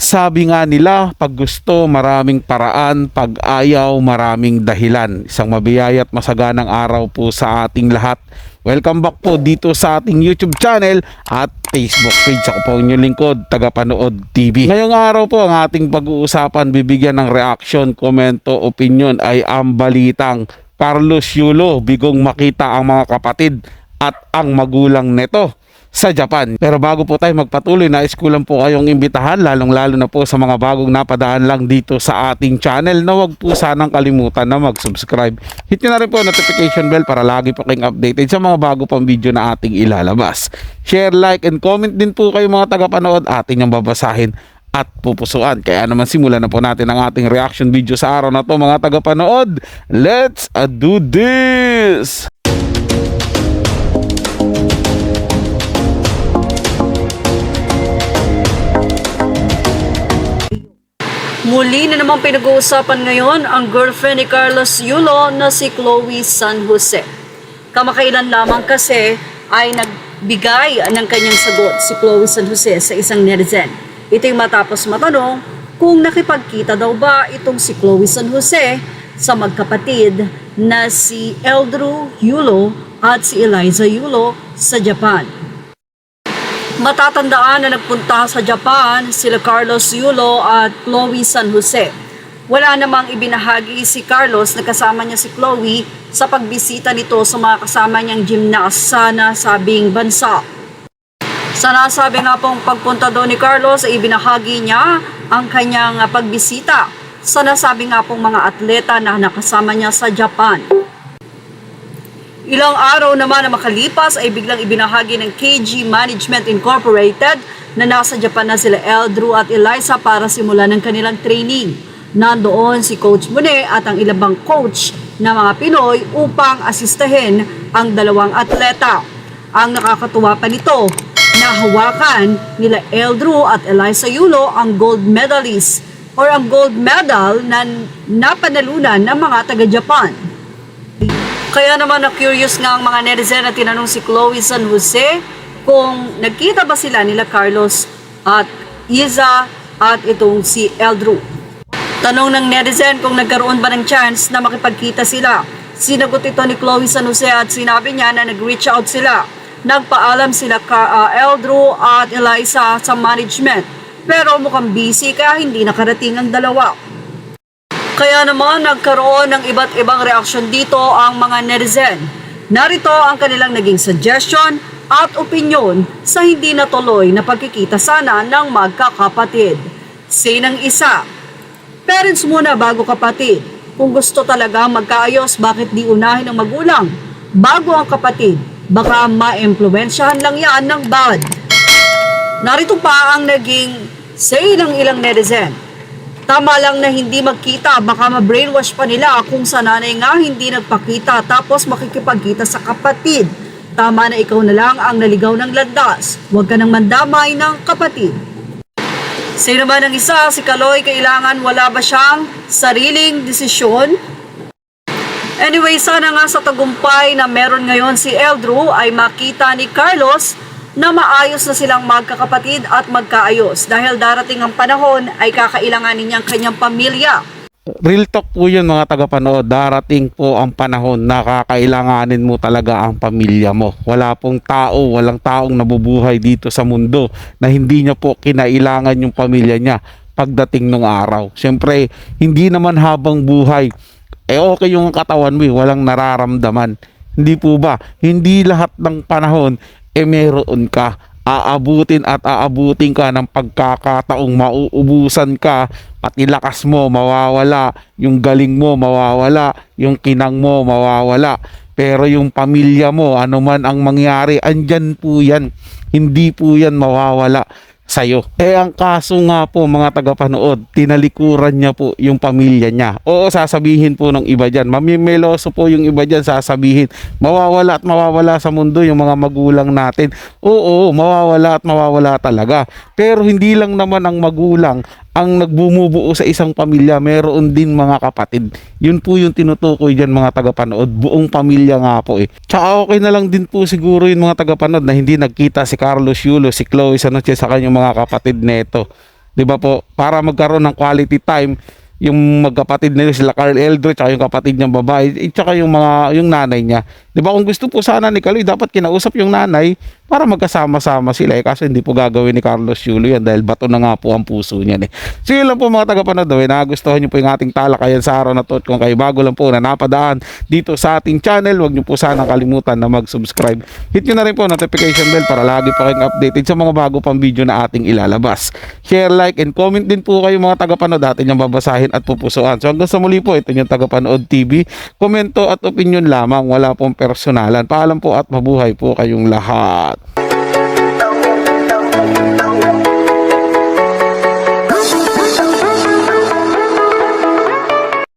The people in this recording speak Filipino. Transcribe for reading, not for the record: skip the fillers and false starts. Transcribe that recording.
Sabi nga nila, pag gusto maraming paraan, pag ayaw maraming dahilan. Isang mabiyaya at masaganang araw po sa ating lahat. Welcome back po dito sa ating YouTube channel at Facebook page. Ako po inyong lingkod, Tagapanood TV. Ngayong araw po ang ating pag-uusapan, bibigyan ng reaction, komento, opinion ay ang balitang Carlos Yulo bigong makita ang mga kapatid at ang magulang nito sa Japan. Pero bago po tayo magpatuloy, nais ko lang po kayong imbitahan, lalong-lalo na po sa mga bagong napadaan lang dito sa ating channel, na wag po sanang kalimutan na mag-subscribe. Hit nyo na rin po notification bell para lagi po kayong updated sa mga bago pang video na ating ilalabas. Share, like, and comment din po kayo mga tagapanood, ating yung babasahin at pupusuan. Kaya naman simulan na po natin ang ating reaction video sa araw na to mga tagapanood. Let's do this! Muli na namang pinag-uusapan ngayon ang girlfriend ni Carlos Yulo na si Chloe San Jose. Kamakailan lamang kasi ay nagbigay ng kanyang sagot si Chloe San Jose sa isang netizen. Ito'y matapos matanong kung nakipagkita daw ba itong si Chloe San Jose sa magkapatid na si Eldrew Yulo at si Eliza Yulo sa Japan. Matatandaan na nagpunta sa Japan sila Carlos Yulo at Chloe San Jose. Wala namang ibinahagi si Carlos na kasama niya si Chloe sa pagbisita nito sa mga kasama niyang gymnast sa nasabing bansa. Sa nasabi nga pong pagpunta doon ni Carlos ay ibinahagi niya ang kanyang pagbisita sa nasabi nga pong mga atleta na nakasama niya sa Japan. Ilang araw naman na makalipas ay biglang ibinahagi ng KG Management Incorporated na nasa Japan na sila Eldrew at Eliza para simulan ng kanilang training. Nandoon si Coach Mune at ang ilang bang coach na mga Pinoy upang asistahin ang dalawang atleta. Ang nakakatuwa pa nito, nahawakan nila Eldrew at Eliza Yulo ang gold medalist or ang gold medal na napanalunan ng mga taga-Japan. Kaya naman na-curious nga ang mga netizen na tinanong si Chloe San Jose kung nagkita ba sila nila Carlos at Iza at itong si Eldrew. Tanong ng netizen kung nagkaroon ba ng chance na makipagkita sila. Sinagot ito ni Chloe San Jose at sinabi niya na nag-reach out sila. Nagpaalam sila Eldrew at Eliza sa management. Pero mukhang busy kaya hindi nakarating ang dalawa. Kaya naman nagkaroon ng iba't ibang reaksyon dito ang mga netizen. Narito ang kanilang naging suggestion at opinyon sa hindi natuloy na pagkikita sana ng magkakapatid. Say ng isa, parents muna bago kapatid. Kung gusto talaga magkaayos, bakit di unahin ang magulang bago ang kapatid? Baka ma-impluwensyahan lang yan ng bad. Narito pa ang naging say ng ilang netizen. Tama lang na hindi magkita, baka ma-brainwash pa nila kung sa nanay nga hindi nagpakita tapos makikipagkita sa kapatid. Tama na ikaw na lang ang naligaw ng landas, huwag ka nang mandamay ng kapatid. Sino ba ng isa, si Kaloy, kailangan wala ba siyang sariling desisyon? Anyway, sana nga sa tagumpay na meron ngayon si Eldrew ay makita ni Carlos na maayos na silang magkakapatid at magkaayos dahil darating ang panahon ay kakailanganin niya ang kanyang pamilya. Real talk po yun mga tagapanood, darating po ang panahon na kakailanganin mo talaga ang pamilya mo. Walang taong nabubuhay dito sa mundo na hindi niya po kinailangan yung pamilya niya pagdating ng araw. Siyempre, hindi naman habang buhay, okay yung katawan mo, walang nararamdaman. Hindi po ba? Hindi lahat ng panahon meron ka, aabutin ka ng pagkakataong mauubusan ka, pati lakas mo mawawala, yung galing mo mawawala, yung kinang mo mawawala, pero yung pamilya mo, ano man ang mangyari, andyan po yan, hindi po yan mawawala sa'yo. Ang kaso nga po mga tagapanood, tinalikuran niya po yung pamilya niya. Oo, sasabihin po ng iba dyan, mamimeloso po yung iba dyan, sasabihin mawawala at mawawala sa mundo yung mga magulang natin. Oo, mawawala at mawawala talaga. Pero hindi lang naman ang magulang ang nagbumubuo sa isang pamilya, meron din mga kapatid. Yun po yung tinutukoy dyan mga tagapanood, buong pamilya nga po Tsaka okay na lang din po siguro yung mga tagapanood na hindi nagkita si Carlos Yulo, si Chloe San Jose sa kanyang mga kapatid neto. 'di ba po, para magkaroon ng quality time yung magkapatid nila sila Carl Eldro tsaka yung kapatid niyang babae tsaka yung nanay niya. 'Di ba, kung gusto po sana ni Kaloy dapat kinausap yung nanay para magkasama-sama sila kaso hindi po gagawin ni Carlos Yulo yan dahil bato na nga po ang puso niyan So yun lang po mga tagapanood, nagustuhan niyo po yung ating talakayan sa araw na to. At kung kayo bago lang po na napadaan dito sa ating channel, huwag niyo po sana kalimutan na mag-subscribe. Hit niyo na rin po notification bell para lagi pa kayong updated sa mga bago pang video na ating ilalabas. Share, like, and comment din po kayo mga tagapanood, atin yung babasahin at pupusuan. So hanggang sa muli po, ito yung Tagapanood TV. Komento at opinion lamang, wala pong personalan. Paalam po at mabuhay po kayong lahat.